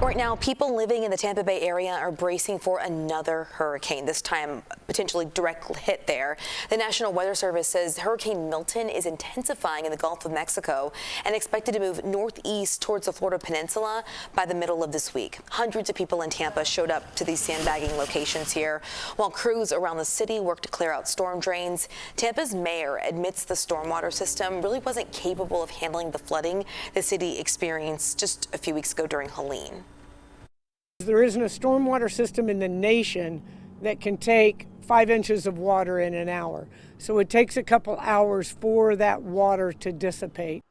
Right now, people living in the Tampa Bay area are bracing for another hurricane, this time potentially direct hit there. The National Weather Service says Hurricane Milton is intensifying in the Gulf of Mexico and expected to move northeast towards the Florida Peninsula by the middle of this week. Hundreds of people in Tampa showed up to these sandbagging locations here, while crews around the city worked to clear out storm drains. Tampa's mayor admits the stormwater system really wasn't capable of handling the flooding the city experienced just a few weeks ago during Helene. There isn't a stormwater system in the nation that can take 5 inches of water in an hour. So it takes a couple hours for that water to dissipate.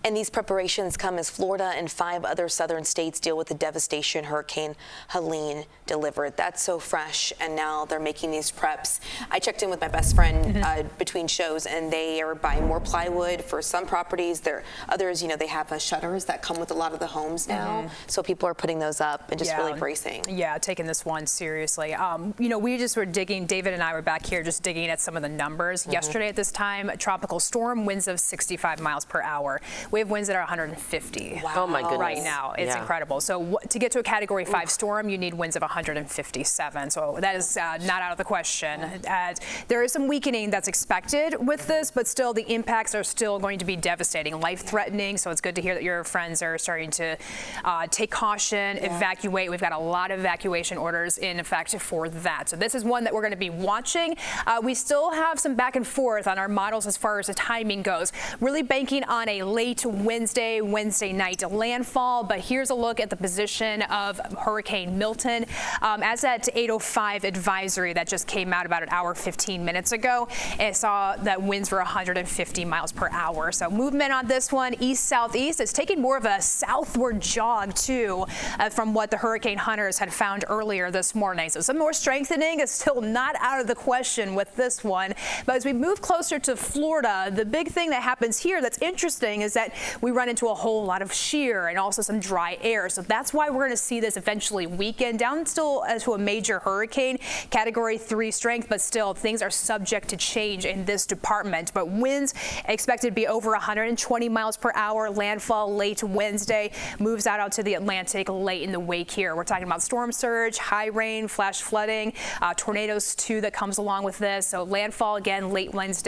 And these preparations come as Florida and 5 other southern states deal with the devastation Hurricane Helene delivered. That's so fresh, and now they're making these preps. I checked in with my best friend between shows, and they are buying more plywood for some properties. Others, they have shutters that come with a lot of the homes now. So people are putting those up and just really bracing. Yeah, taking this one seriously. We just were digging, David and I were back here just digging at some of the numbers. Yesterday at this time, a tropical storm, winds of 65 miles per hour. We have winds that are 150. Wow. Oh my goodness. Right now. It's incredible. So to get to a Category 5 storm, you need winds of 157. So that is not out of the question. There is some weakening that's expected with this, but still the impacts are still going to be devastating, life-threatening. So it's good to hear that your friends are starting to take caution, evacuate. We've got a lot of evacuation orders in effect for that. So this is one that we're going to be watching. We still have some back and forth on our models as far as the timing goes. Really banking on a late Wednesday night landfall, but here's a look at the position of Hurricane Milton. As that 8:05 advisory that just came out about an hour 15 minutes ago, it saw that winds were 150 miles per hour. So movement on this one east-southeast. It's taking more of a southward jog too from what the hurricane hunters had found earlier this morning. So some more strengthening is still not out of the question with this one. But as we move closer to Florida, the big thing that happens here that's interesting is that we run into a whole lot of shear and also some dry air. So that's why we're going to see this eventually weaken down still to a major hurricane, Category 3 strength, but still things are subject to change in this department. But winds expected to be over 120 miles per hour. Landfall late Wednesday, moves out to the Atlantic late in the wake here. We're talking about storm surge, high rain, flash flooding, tornadoes too that comes along with this. So landfall again late Wednesday.